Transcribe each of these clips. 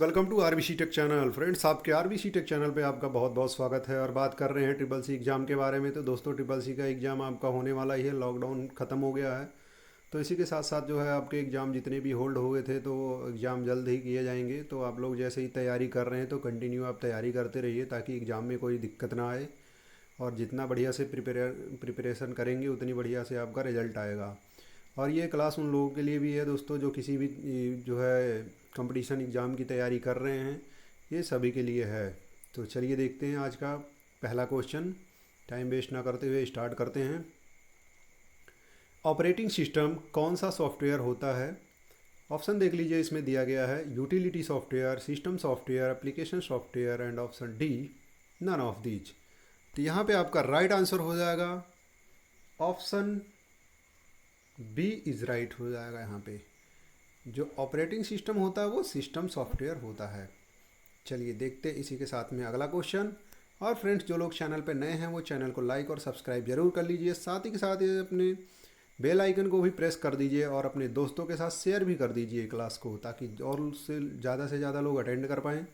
Welcome to RBC tech channel friends. आपके RBC tech channel पे आपका बहुत बहुत स्वागत है। और बात कर रहे हैं ट्रिपल सी एग्ज़ाम के बारे में। तो दोस्तों, ट्रिपल सी का एग्ज़ाम आपका होने वाला ही है। लॉकडाउन ख़त्म हो गया है, तो इसी के साथ साथ जो है आपके एग्ज़ाम जितने भी होल्ड हो गए थे तो एग्ज़ाम जल्द ही किए जाएंगे। तो आप लोग जैसे ही तैयारी कर रहे हैं तो कंटिन्यू आप तैयारी करते रहिए ताकि एग्ज़ाम में कोई दिक्कत ना आए। और जितना बढ़िया से प्रिपरेशन करेंगे उतनी बढ़िया से आपका रिजल्ट आएगा। और ये क्लास उन लोगों के लिए भी है दोस्तों जो किसी भी जो है कंपटीशन एग्ज़ाम की तैयारी कर रहे हैं, ये सभी के लिए है। तो चलिए देखते हैं आज का पहला क्वेश्चन। टाइम वेस्ट ना करते हुए स्टार्ट करते हैं। ऑपरेटिंग सिस्टम कौन सा सॉफ्टवेयर होता है? ऑप्शन देख लीजिए, इसमें दिया गया है utility software, system software, application software and option D none of these. तो यहाँ पे आपका राइट आंसर हो जाएगा ऑप्शन बी इज़ राइट हो जाएगा। यहाँ पे जो ऑपरेटिंग सिस्टम होता है वो सिस्टम सॉफ्टवेयर होता है। चलिए देखते हैं इसी के साथ में अगला क्वेश्चन। और फ्रेंड्स, जो लोग चैनल पर नए हैं वो चैनल को लाइक और सब्सक्राइब जरूर कर लीजिए। साथ ही के साथ ये अपने बेल आइकन को भी प्रेस कर दीजिए और अपने दोस्तों के साथ शेयर भी कर दीजिए क्लास को, ताकि और उससे से ज़्यादा लोग अटेंड कर पाएँ।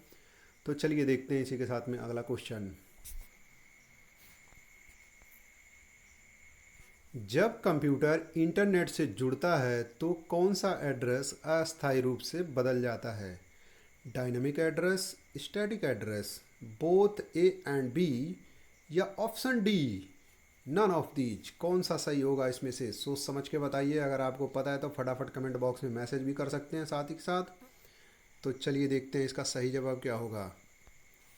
तो चलिए देखते हैं इसी के साथ में अगला क्वेश्चन। जब कंप्यूटर इंटरनेट से जुड़ता है तो कौन सा एड्रेस अस्थायी रूप से बदल जाता है? Dynamic address, static address, both A and B, या option D none of these. कौन सा सही होगा इसमें से? सोच समझ के बताइए। अगर आपको पता है तो फटाफट कमेंट बॉक्स में मैसेज भी कर सकते हैं साथ ही के साथ। तो चलिए देखते हैं इसका सही जवाब क्या होगा।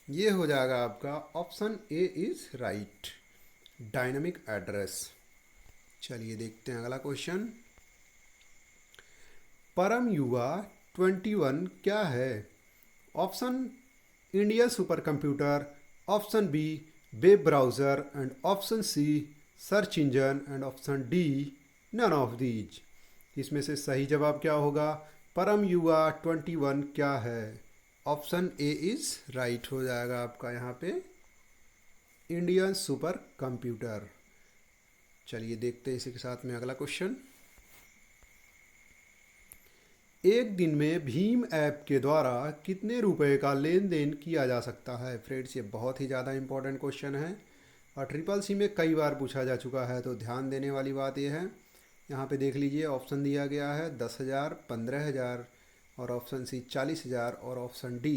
ये हो जाएगा आपका option A is right, dynamic address. चलिए देखते हैं अगला क्वेश्चन। परम युवा 21 क्या है? Option Indian super computer, option B web browser and option C search engine and option D none of these. इसमें से सही जवाब क्या होगा? परम युवा 21 क्या है? ऑप्शन ए इज़ राइट हो जाएगा आपका यहाँ पे, इंडियन सुपर कंप्यूटर। चलिए देखते हैं इसी के साथ में अगला क्वेश्चन। एक दिन में भीम ऐप के द्वारा कितने रुपए का लेन देन किया जा सकता है? फ्रेंड्स, ये बहुत ही ज़्यादा इंपॉर्टेंट क्वेश्चन है और ट्रिपल सी में कई बार पूछा जा चुका है। तो ध्यान देने वाली बात यह है, यहाँ पे देख लीजिए ऑप्शन दिया गया है 10,000, 15,000 और ऑप्शन सी 40,000 और ऑप्शन डी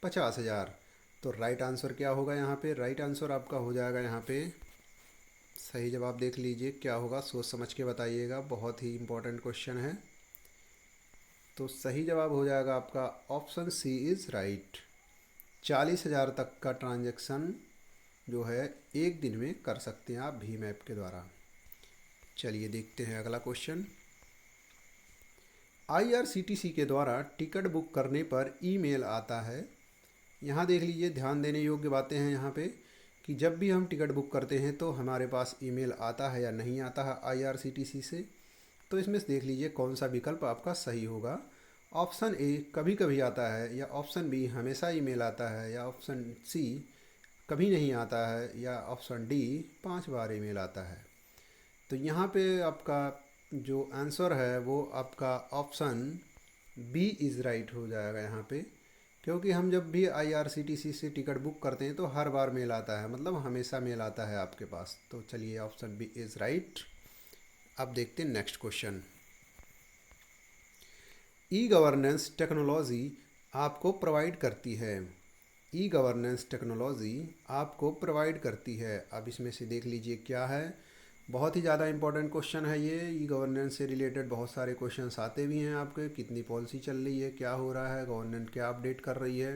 50,000। तो राइट आंसर क्या होगा यहाँ पे? राइट आंसर आपका हो जाएगा यहाँ पे, सही जवाब देख लीजिए क्या होगा, सोच समझ के बताइएगा, बहुत ही इंपॉर्टेंट क्वेश्चन है। तो सही जवाब हो जाएगा आपका ऑप्शन सी इज़ राइट। 40,000 तक का ट्रांजैक्शन जो है एक दिन में कर सकते हैं आप भीम ऐप के द्वारा। चलिए देखते हैं अगला क्वेश्चन। आईआरसीटीसी के द्वारा टिकट बुक करने पर ईमेल आता है। यहाँ देख लीजिए, ध्यान देने योग्य बातें हैं यहाँ पे कि जब भी हम टिकट बुक करते हैं तो हमारे पास ईमेल आता है या नहीं आता है आईआरसीटीसी से। तो इसमें से देख लीजिए कौन सा विकल्प आपका सही होगा। ऑप्शन ए कभी कभी आता है, या ऑप्शन बी हमेशा ईमेल आता है, या ऑप्शन सी कभी नहीं आता है, या ऑप्शन डी 5 बार ईमेल आता है। तो यहाँ पे आपका जो आंसर है वो आपका ऑप्शन बी इज़ राइट हो जाएगा यहाँ पे, क्योंकि हम जब भी आईआरसीटीसी से टिकट बुक करते हैं तो हर बार मेल आता है, मतलब हमेशा मेल आता है आपके पास। तो चलिए ऑप्शन बी इज़ राइट। अब देखते हैं next question. E governance technology आपको प्रोवाइड करती है। ई गवर्नेंस टेक्नोलॉजी आपको प्रोवाइड करती है। अब इसमें से देख लीजिए क्या है। बहुत ही ज़्यादा इंपॉर्टेंट क्वेश्चन है ये। ई गवर्नेंस से रिलेटेड बहुत सारे क्वेश्चंस आते भी हैं आपके, कितनी पॉलिसी चल रही है, क्या हो रहा है, गवर्नमेंट क्या अपडेट कर रही है,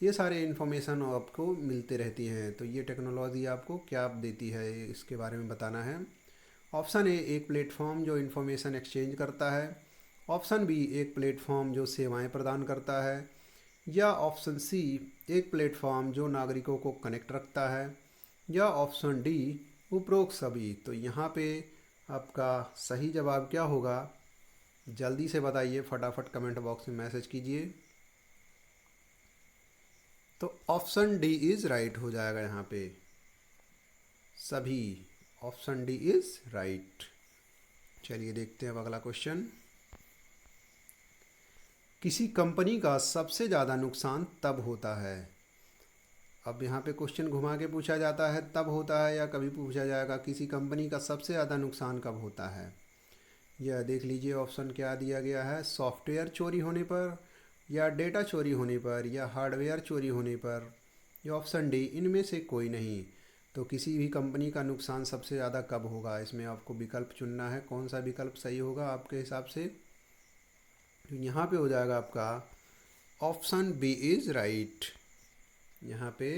ये सारे इन्फॉर्मेशन आपको मिलते रहती हैं। तो ये टेक्नोलॉजी आपको क्या देती है इसके बारे में बताना है। ऑप्शन ए एक प्लेटफॉर्म जो इन्फॉर्मेशन एक्सचेंज करता है, ऑप्शन बी एक प्लेटफॉर्म जो सेवाएं प्रदान करता है, या ऑप्शन सी एक प्लेटफॉर्म जो नागरिकों को कनेक्ट रखता है, या ऑप्शन डी उपरोक्त सभी। तो यहाँ पे आपका सही जवाब क्या होगा? जल्दी से बताइए, फटाफट कमेंट बॉक्स में मैसेज कीजिए। तो ऑप्शन डी इज़ राइट हो जाएगा यहाँ पे, सभी। Option D is right. चलिए देखते हैं अब अगला क्वेश्चन। किसी कंपनी का सबसे ज़्यादा नुकसान तब होता है। अब यहाँ पे क्वेश्चन घुमा के पूछा जाता है तब होता है, या कभी पूछा जाएगा किसी कंपनी का सबसे ज़्यादा नुकसान कब होता है। यह देख लीजिए ऑप्शन क्या दिया गया है, सॉफ्टवेयर चोरी होने पर, या डेटा चोरी होने पर, या हार्डवेयर चोरी होने पर, या ऑप्शन डी इनमें से कोई नहीं। तो किसी भी कंपनी का नुकसान सबसे ज़्यादा कब होगा, इसमें आपको विकल्प चुनना है, कौन सा विकल्प सही होगा आपके हिसाब से। तो यहाँ पे हो जाएगा आपका ऑप्शन बी इज़ राइट। यहाँ पे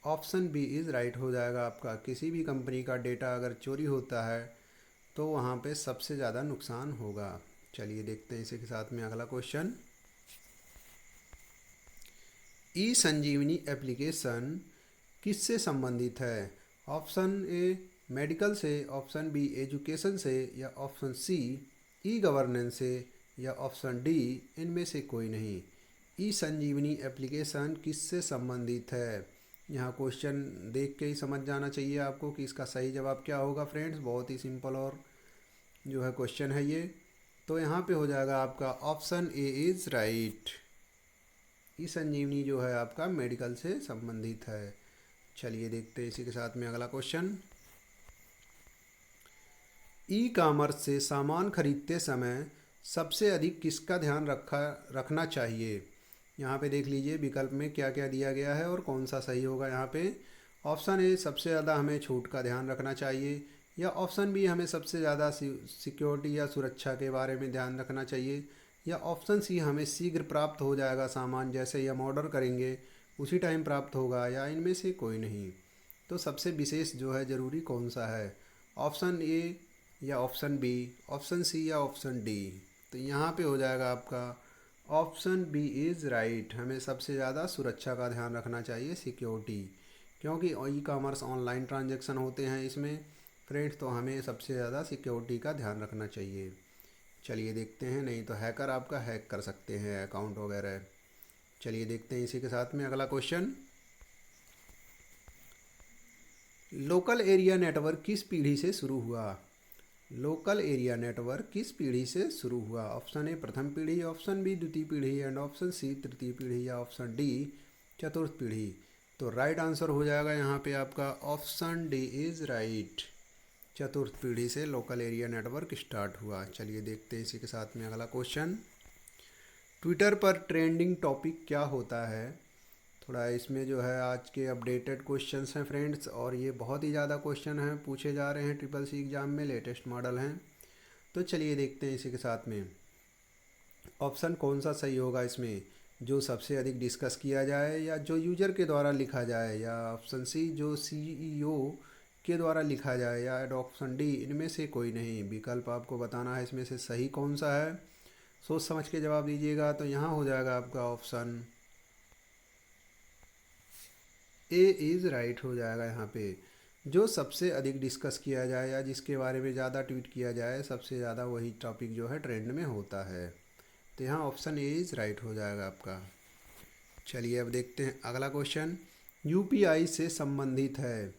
ऑप्शन बी इज़ राइट हो जाएगा आपका। किसी भी कंपनी का डेटा अगर चोरी होता है तो वहाँ पे सबसे ज़्यादा नुकसान होगा। चलिए देखते हैं इसी के साथ में अगला क्वेश्चन। ई संजीवनी एप्लीकेशन किससे संबंधित है। ऑप्शन ए मेडिकल से, ऑप्शन बी एजुकेशन से, या ऑप्शन सी ई गवर्नेंस से, या ऑप्शन डी इनमें से कोई नहीं। ई संजीवनी एप्लीकेशन किससे संबंधित है। यहाँ क्वेश्चन देख के ही समझ जाना चाहिए आपको कि इसका सही जवाब क्या होगा फ्रेंड्स। बहुत ही सिंपल और जो है क्वेश्चन है ये। तो यहाँ पे हो जाएगा आपका ऑप्शन ए इज़ राइट। ई संजीवनी जो है आपका मेडिकल से संबंधित है। चलिए देखते हैं इसी के साथ में अगला क्वेश्चन। ई कॉमर्स से सामान खरीदते समय सबसे अधिक किसका ध्यान रखना चाहिए। यहाँ पे देख लीजिए विकल्प में क्या क्या दिया गया है और कौन सा सही होगा। यहाँ पे ऑप्शन ए सबसे ज़्यादा हमें छूट का ध्यान रखना चाहिए, या ऑप्शन बी हमें सबसे ज़्यादा सिक्योरिटी या सुरक्षा के बारे में ध्यान रखना चाहिए, या ऑप्शन सी हमें शीघ्र प्राप्त हो जाएगा सामान, जैसे ही हम ऑर्डर करेंगे उसी टाइम प्राप्त होगा, या इनमें से कोई नहीं। तो सबसे विशेष जो है ज़रूरी कौन सा है, ऑप्शन ए या ऑप्शन बी, ऑप्शन सी या ऑप्शन डी। तो यहाँ पे हो जाएगा आपका ऑप्शन बी इज़ राइट। हमें सबसे ज़्यादा सुरक्षा का ध्यान रखना चाहिए, सिक्योरिटी, क्योंकि ई कॉमर्स ऑनलाइन ट्रांजैक्शन होते हैं इसमें फ्रेंड्स, तो हमें सबसे ज़्यादा सिक्योरिटी का ध्यान रखना चाहिए। चलिए देखते हैं, नहीं तो हैकर आपका हैक कर सकते हैं अकाउंट वगैरह। चलिए देखते हैं इसी के साथ में अगला क्वेश्चन। लोकल एरिया नेटवर्क किस पीढ़ी से शुरू हुआ। लोकल एरिया नेटवर्क किस पीढ़ी से शुरू हुआ। ऑप्शन ए प्रथम पीढ़ी, ऑप्शन बी द्वितीय पीढ़ी, एंड ऑप्शन सी तृतीय पीढ़ी, या ऑप्शन डी चतुर्थ पीढ़ी। तो राइट आंसर हो जाएगा यहाँ पे आपका ऑप्शन डी इज़ राइट। चतुर्थ पीढ़ी से लोकल एरिया नेटवर्क स्टार्ट हुआ। चलिए देखते हैं इसी के साथ में अगला क्वेश्चन। ट्विटर पर ट्रेंडिंग टॉपिक क्या होता है। थोड़ा इसमें जो है आज के अपडेटेड क्वेश्चंस हैं फ्रेंड्स, और ये बहुत ही ज़्यादा क्वेश्चन हैं पूछे जा रहे हैं ट्रिपल सी एग्ज़ाम में, लेटेस्ट मॉडल हैं। तो चलिए देखते हैं इसी के साथ में ऑप्शन कौन सा सही होगा इसमें, जो सबसे अधिक डिस्कस किया जाए, या जो यूजर के द्वारा लिखा जाए, या ऑप्शन सी जो सीईओ के द्वारा लिखा जाए, या ऑप्शन डी इनमें से कोई नहीं। विकल्प आपको बताना है इसमें से सही कौन सा है, सोच समझ के जवाब दीजिएगा। तो यहाँ हो जाएगा आपका ऑप्शन ए इज़ राइट हो जाएगा। यहाँ पे जो सबसे अधिक डिस्कस किया जाए या जिसके बारे में ज़्यादा ट्वीट किया जाए, सबसे ज़्यादा वही टॉपिक जो है ट्रेंड में होता है। तो यहाँ ऑप्शन ए इज़ राइट हो जाएगा आपका। चलिए अब देखते हैं अगला क्वेश्चन। यूपीआई से संबंधित है।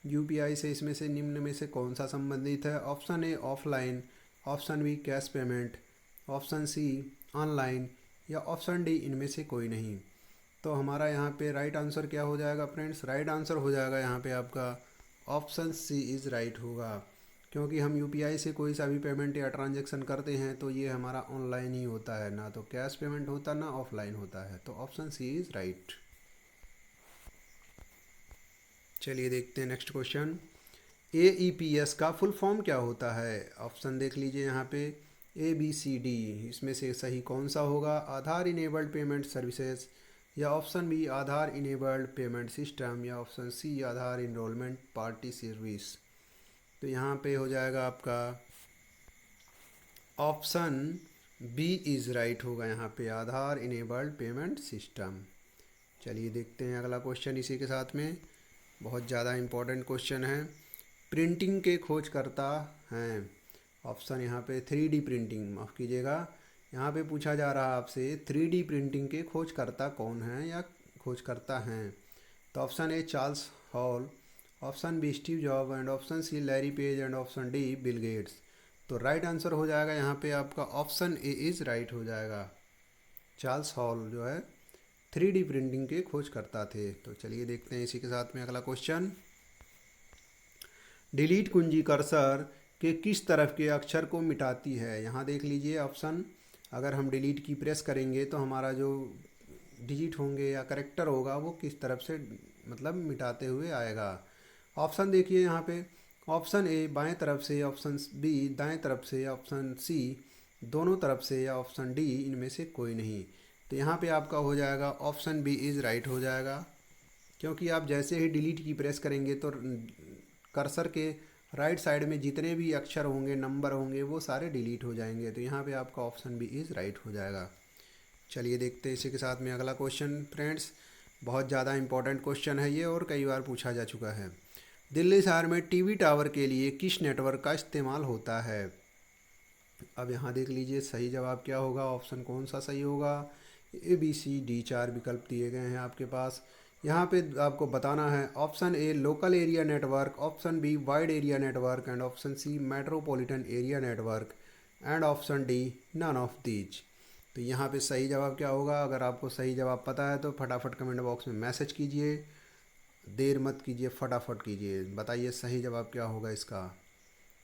यूपीआई से इसमें से निम्न में से कौन सा संबंधित है। Option A offline, option B cash payment, option C online, या ऑप्शन डी इनमें से कोई नहीं। तो हमारा यहाँ पे राइट आंसर क्या हो जाएगा फ्रेंड्स। राइट आंसर हो जाएगा यहाँ पे आपका ऑप्शन सी इज़ राइट होगा, क्योंकि हम यूपीआई से कोई सा भी पेमेंट या ट्रांजैक्शन करते हैं तो ये हमारा ऑनलाइन ही होता है, ना तो कैश पेमेंट होता ना ऑफलाइन होता है। तो ऑप्शन सी इज़ राइट। चलिए देखते हैं नेक्स्ट क्वेश्चन। AEPS का फुल फॉर्म क्या होता है। ऑप्शन देख लीजिए यहाँ पे ABCD, इसमें से सही कौन सा होगा। आधार इनेबल्ड पेमेंट सर्विसेज, या ऑप्शन बी आधार इनेबल्ड पेमेंट सिस्टम, या ऑप्शन सी आधार इनरोलमेंट पार्टी सर्विस। तो यहाँ पे हो जाएगा आपका ऑप्शन बी इज़ राइट होगा यहाँ पे, आधार इनेबल्ड पेमेंट सिस्टम। चलिए देखते हैं अगला क्वेश्चन इसी के साथ में, बहुत ज़्यादा इम्पोर्टेंट क्वेश्चन है। प्रिंटिंग के खोजकर्ता हैं। ऑप्शन यहाँ पे 3D प्रिंटिंग, माफ़ कीजिएगा, यहाँ पे पूछा जा रहा है आपसे 3D प्रिंटिंग के खोजकर्ता कौन हैं या खोजकर्ता हैं। तो option A Charles Hall, option B Steve Job, and option C Larry Page, and option D Bill Gates. तो राइट आंसर हो जाएगा यहाँ पे आपका ऑप्शन ए इज़ राइट हो जाएगा। चार्ल्स हॉल जो है 3D प्रिंटिंग के खोजकर्ता थे। तो चलिए देखते हैं इसी के साथ में अगला क्वेश्चन। डिलीट कुंजी कर्सर के किस तरफ के अक्षर को मिटाती है? यहाँ देख लीजिए ऑप्शन। अगर हम डिलीट की प्रेस करेंगे तो हमारा जो डिजिट होंगे या करेक्टर होगा वो किस तरफ से मतलब मिटाते हुए आएगा। ऑप्शन देखिए यहाँ पे, ऑप्शन ए बाएं तरफ से, ऑप्शन बी दाएं तरफ से, ऑप्शन सी दोनों तरफ से, या ऑप्शन डी इनमें से कोई नहीं। तो यहाँ पे आपका हो जाएगा ऑप्शन बी इज़ राइट हो जाएगा, क्योंकि आप जैसे ही डिलीट की प्रेस करेंगे तो कर्सर के राइट साइड में जितने भी अक्षर होंगे, नंबर होंगे, वो सारे डिलीट हो जाएंगे। तो यहाँ पे आपका ऑप्शन बी इज़ राइट हो जाएगा। चलिए देखते हैं इसी के साथ में अगला क्वेश्चन फ्रेंड्स। बहुत ज़्यादा इंपॉर्टेंट क्वेश्चन है ये और कई बार पूछा जा चुका है। दिल्ली शहर में टीवी टावर के लिए किस नेटवर्क का इस्तेमाल होता है? अब यहाँ देख लीजिए सही जवाब क्या होगा, ऑप्शन कौन सा सही होगा। ए बी सी डी 4 विकल्प दिए गए हैं आपके पास। यहाँ पे आपको बताना है option A local area network, option B wide area network, and option C metropolitan area network, and option D none of these. तो यहाँ पे सही जवाब क्या होगा? अगर आपको सही जवाब पता है तो फटाफट कमेंट बॉक्स में मैसेज कीजिए, देर मत कीजिए, फटाफट कीजिए, बताइए सही जवाब क्या होगा इसका।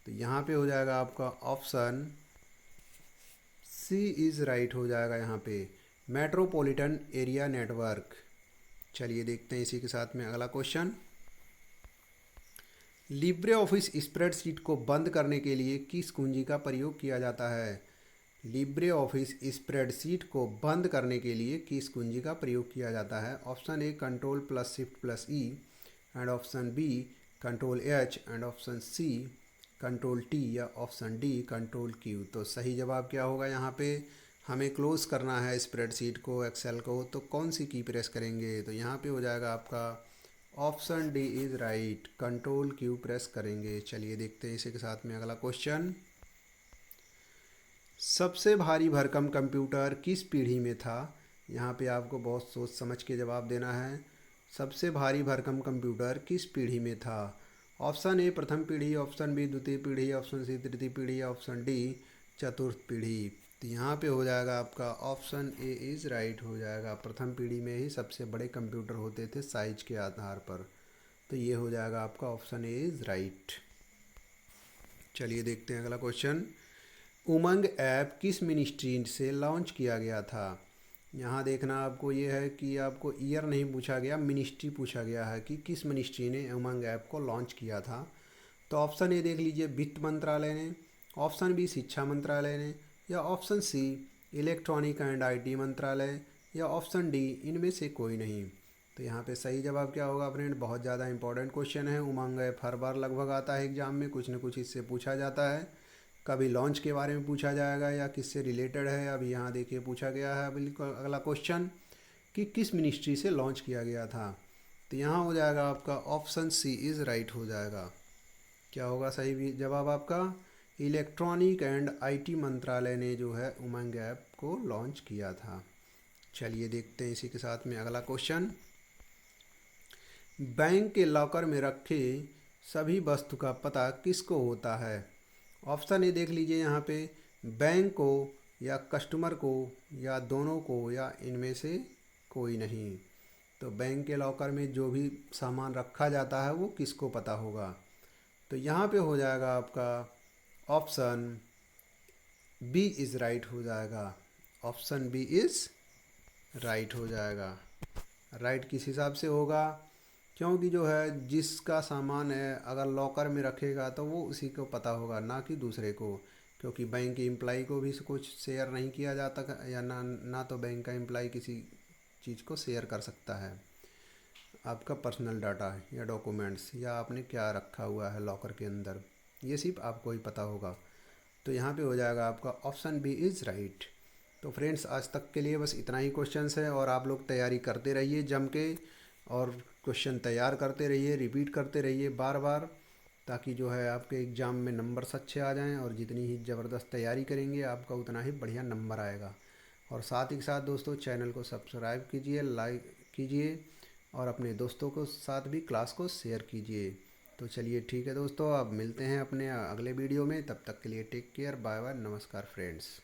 तो यहाँ पे हो जाएगा आपका ऑप्शन सी इज़ राइट हो जाएगा यहाँ पे, मेट्रोपॉलिटन एरिया नेटवर्क। चलिए देखते हैं इसी के साथ में अगला क्वेश्चन। लिब्रे ऑफिस स्प्रेडशीट को बंद करने के लिए किस कुंजी का प्रयोग किया जाता है? लिब्रे ऑफिस स्प्रेडशीट को बंद करने के लिए किस कुंजी का प्रयोग किया जाता है? Option A control plus shift plus E, and option B control H, and option C control T, या ऑप्शन डी कंट्रोल क्यू। तो सही जवाब क्या होगा? यहाँ पे हमें क्लोज करना है स्प्रेडशीट को, एक्सेल को, तो कौन सी की प्रेस करेंगे? तो यहाँ पे हो जाएगा आपका option D is right, control Q press करेंगे। चलिए देखते हैं इसी के साथ में अगला क्वेश्चन। सबसे भारी भरकम कंप्यूटर किस पीढ़ी में था? यहाँ पे आपको बहुत सोच समझ के जवाब देना है। सबसे भारी भरकम कंप्यूटर किस पीढ़ी में था? ऑप्शन ए प्रथम पीढ़ी, ऑप्शन बी द्वितीय पीढ़ी, ऑप्शन सी तृतीय पीढ़ी, ऑप्शन डी चतुर्थ पीढ़ी। तो यहाँ पे हो जाएगा आपका ऑप्शन ए इज़ राइट हो जाएगा। प्रथम पीढ़ी में ही सबसे बड़े कंप्यूटर होते थे साइज के आधार पर। तो ये हो जाएगा आपका ऑप्शन ए इज़ राइट। चलिए देखते हैं अगला क्वेश्चन। उमंग ऐप किस मिनिस्ट्री से लॉन्च किया गया था? यहाँ देखना आपको ये है कि आपको ईयर नहीं पूछा गया, मिनिस्ट्री पूछा गया है कि किस मिनिस्ट्री ने उमंग ऐप को लॉन्च किया था। तो ऑप्शन ए देख लीजिए वित्त मंत्रालय ने, ऑप्शन बी शिक्षा मंत्रालय ने, या option C electronic and IT मंत्रालय, या ऑप्शन डी इनमें से कोई नहीं। तो यहाँ पे सही जवाब क्या होगा फ्रेंड? बहुत ज़्यादा इंपॉर्टेंट क्वेश्चन है। उमंग ऐप हर बार लगभग आता है एग्जाम में, कुछ न कुछ इससे पूछा जाता है। कभी लॉन्च के बारे में पूछा जाएगा या किससे रिलेटेड है। अभी यहाँ देखिए पूछा गया है बिल्कुल अगला क्वेश्चन कि किस मिनिस्ट्री से लॉन्च किया गया था। तो यहाँ हो जाएगा आपका ऑप्शन सी इज़ राइट हो जाएगा। क्या होगा सही जवाब आपका? इलेक्ट्रॉनिक एंड आईटी मंत्रालय ने जो है उमंग ऐप को लॉन्च किया था। चलिए देखते हैं इसी के साथ में अगला क्वेश्चन। बैंक के लॉकर में रखे सभी वस्तु का पता किसको होता है? ऑप्शन ए देख लीजिए यहाँ पे, बैंक को, या कस्टमर को, या दोनों को, या इनमें से कोई नहीं। तो बैंक के लॉकर में जो भी सामान रखा जाता है वो किसको पता होगा? तो यहाँ पे हो जाएगा आपका ऑप्शन बी इज़ राइट हो जाएगा। ऑप्शन बी इज़ राइट हो जाएगा। राइट किस हिसाब से होगा? क्योंकि जो है जिसका सामान है अगर लॉकर में रखेगा तो वो उसी को पता होगा, ना कि दूसरे को। क्योंकि बैंक के एम्प्लॉय को भी कुछ शेयर नहीं किया जाता, या ना तो बैंक का एम्प्लॉय किसी चीज़ को शेयर कर सकता है। आपका पर्सनल डाटा या डॉक्यूमेंट्स या आपने क्या रखा हुआ है लॉकर के अंदर, ये सिर्फ आपको ही पता होगा। तो यहाँ पे हो जाएगा आपका ऑप्शन बी इज़ राइट। तो फ्रेंड्स आज तक के लिए बस इतना ही क्वेश्चंस है, और आप लोग तैयारी करते रहिए जम के, और क्वेश्चन तैयार करते रहिए, रिपीट करते रहिए बार बार, ताकि जो है आपके एग्ज़ाम में नंबर्स अच्छे आ जाएं। और जितनी ही ज़बरदस्त तैयारी करेंगे आपका उतना ही बढ़िया नंबर आएगा। और साथ ही साथ दोस्तों चैनल को सब्सक्राइब कीजिए, लाइक कीजिए, और अपने दोस्तों को साथ भी क्लास को शेयर कीजिए। तो चलिए ठीक है दोस्तों, अब मिलते हैं अपने अगले वीडियो में। तब तक के लिए टेक केयर, बाय बाय, नमस्कार फ्रेंड्स।